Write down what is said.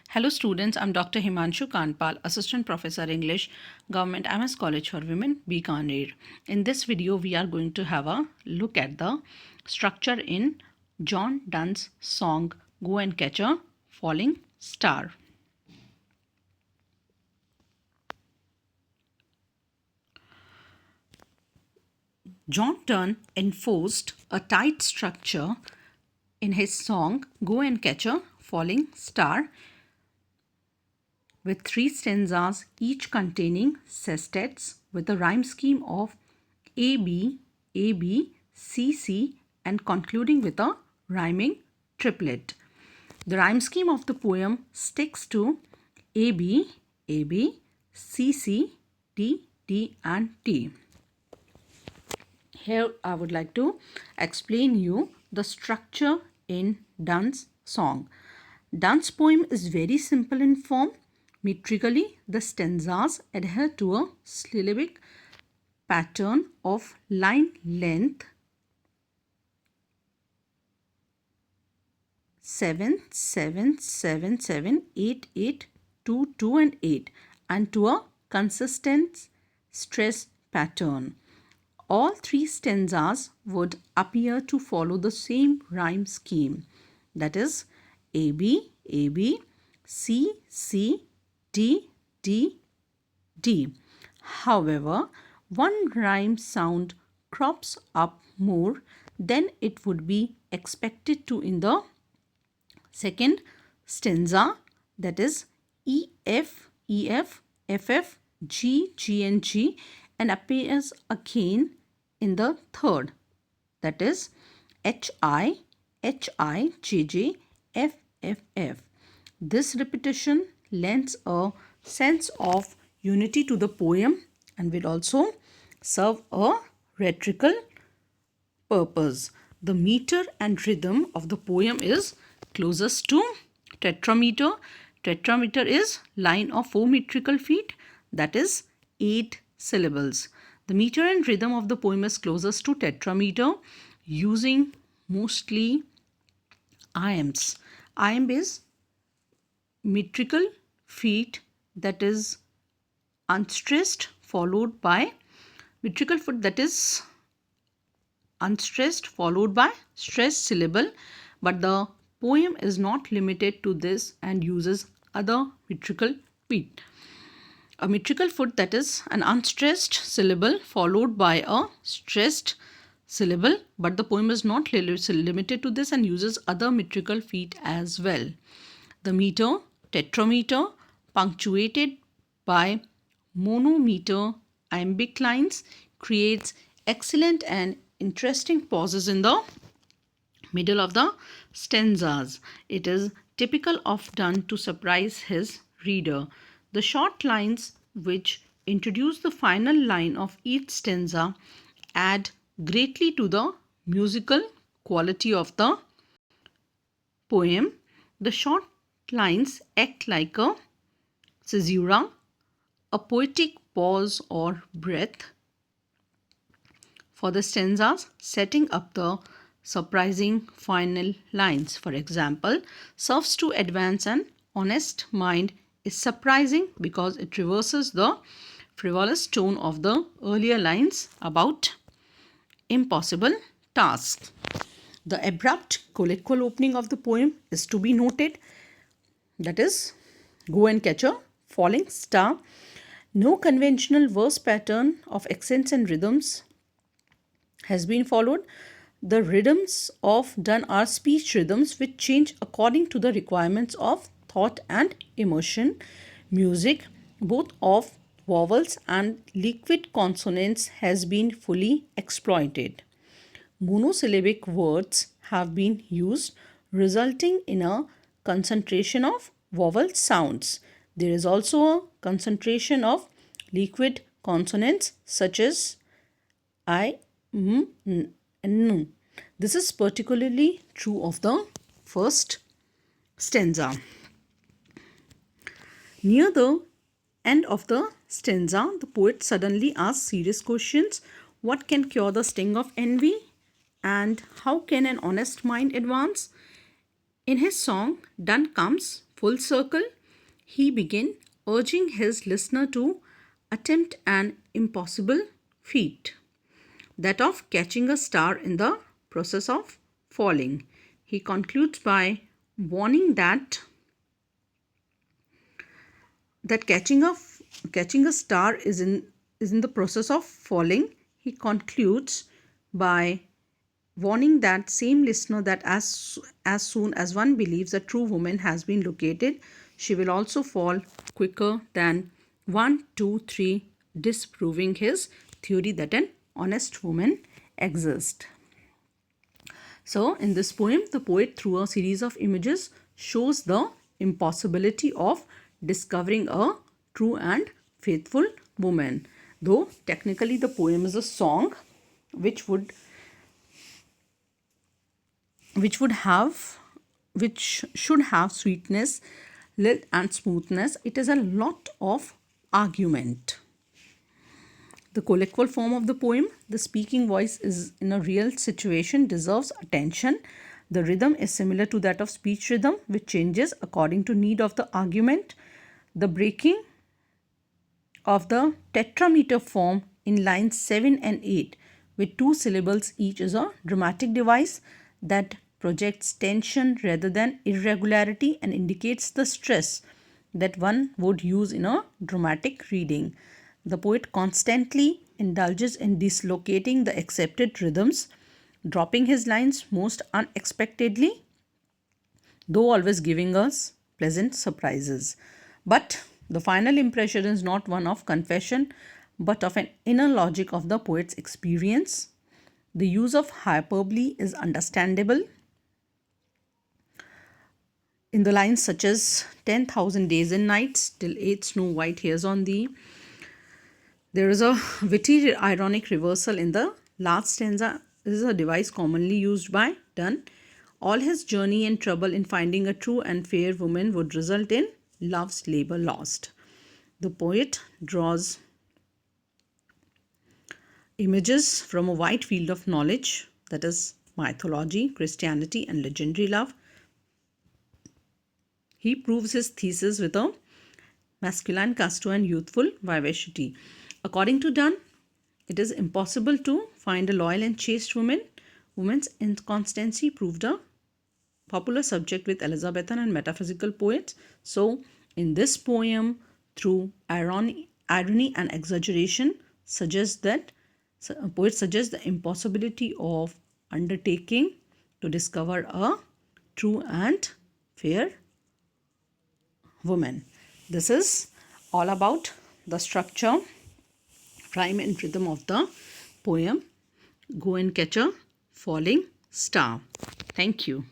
Hello students, I'm Dr. Himanshu Kandpal, Assistant Professor English, Government MS College for Women, Bikaner. In this video, we are going to have a look at the structure in John Donne's song Go and Catch a Falling Star. John Donne enforced a tight structure in his song Go and Catch a Falling Star with 3 stanzas, each containing sestets with a rhyme scheme of A, B, C, C, and concluding with a rhyming triplet. The rhyme scheme of the poem sticks to A, B, C, C, D, and T. Here I would like to explain you the structure in Donne's song. Donne's poem is very simple in form. Metrically, the stanzas adhere to a syllabic pattern of line length 7, 7, 7, 7, 8, 8, 2, 2 and 8 and to a consistent stress pattern. All 3 stanzas would appear to follow the same rhyme scheme, that is A, B, C, C, D, D. However, one rhyme sound crops up more than it would be expected to in the second stanza, that is E, F, F, G, and G, and appears again in the third, that is H, I, J, F. This repetition lends a sense of unity to the poem and will also serve a rhetorical purpose. The meter and rhythm of the poem is closest to tetrameter. Tetrameter is line of 4 metrical feet, that is 8 syllables. The meter and rhythm of the poem is closest to tetrameter using mostly iambs. Iamb is metrical feet, that is unstressed, followed by metrical foot, that is unstressed followed by stressed syllable, but the poem is not limited to this and uses other metrical feet. A metrical foot, that is an unstressed syllable followed by a stressed syllable, but the poem is not limited to this and uses other metrical feet as well. The meter, tetrameter, punctuated by monometer iambic lines, creates excellent and interesting pauses in the middle of the stanzas. It is typical of Donne to surprise his reader. The short lines which introduce the final line of each stanza add greatly to the musical quality of the poem. The short lines act like a caesura, a poetic pause or breath for the stanzas, setting up the surprising final lines. For example, serves to advance an honest mind is surprising because it reverses the frivolous tone of the earlier lines about impossible tasks. The abrupt colloquial opening of the poem is to be noted, that is Go and Catch a Falling Star. No conventional verse pattern of accents and rhythms has been followed. The rhythms of Donne are speech rhythms which change according to the requirements of thought and emotion. Music, both of vowels and liquid consonants, has been fully exploited. Monosyllabic words have been used, resulting in a concentration of vowel sounds. There is also a concentration of liquid consonants such as I, M, N, and N. This is particularly true of the first stanza. Near the end of the stanza, the poet suddenly asks serious questions. What can cure the sting of envy? And how can an honest mind advance? In his song, Donne comes full circle, he began urging his listener to attempt an impossible feat, that of catching a star in the process of falling. He concludes by warning that catching a star is in the process of falling. He concludes by warning that same listener that as soon as one believes a true woman has been located, she will also fall quicker than 1, 2, 3, disproving his theory that an honest woman exists. So, in this poem, the poet, through a series of images, shows the impossibility of discovering a true and faithful woman. Though technically the poem is a song which should have sweetness, lilt and smoothness, it is a lot of argument. The colloquial form of the poem, the speaking voice is in a real situation, deserves attention. The rhythm is similar to that of speech rhythm, which changes according to need of the argument. The breaking of the tetrameter form in lines 7 and 8 with 2 syllables each is a dramatic device that projects tension rather than irregularity and indicates the stress that one would use in a dramatic reading. The poet constantly indulges in dislocating the accepted rhythms, dropping his lines most unexpectedly, though always giving us pleasant surprises. But the final impression is not one of confession, but of an inner logic of the poet's experience. The use of hyperbole is understandable in the lines such as 10,000 days and nights, till 8 snow white hairs on thee. There is a witty ironic reversal in the last stanza. This is a device commonly used by Donne. All his journey and trouble in finding a true and fair woman would result in love's labor lost. The poet draws images from a wide field of knowledge, that is mythology, Christianity and legendary love. He proves his thesis with a masculine gusto and youthful vivacity. According to Donne, it is impossible to find a loyal and chaste woman. Woman's inconstancy proved a popular subject with Elizabethan and metaphysical poets. So, in this poem, through irony and exaggeration, poet suggests the impossibility of undertaking to discover a true and fair woman. This is all about the structure, rhyme and rhythm of the poem Go and Catch a Falling Star. Thank you.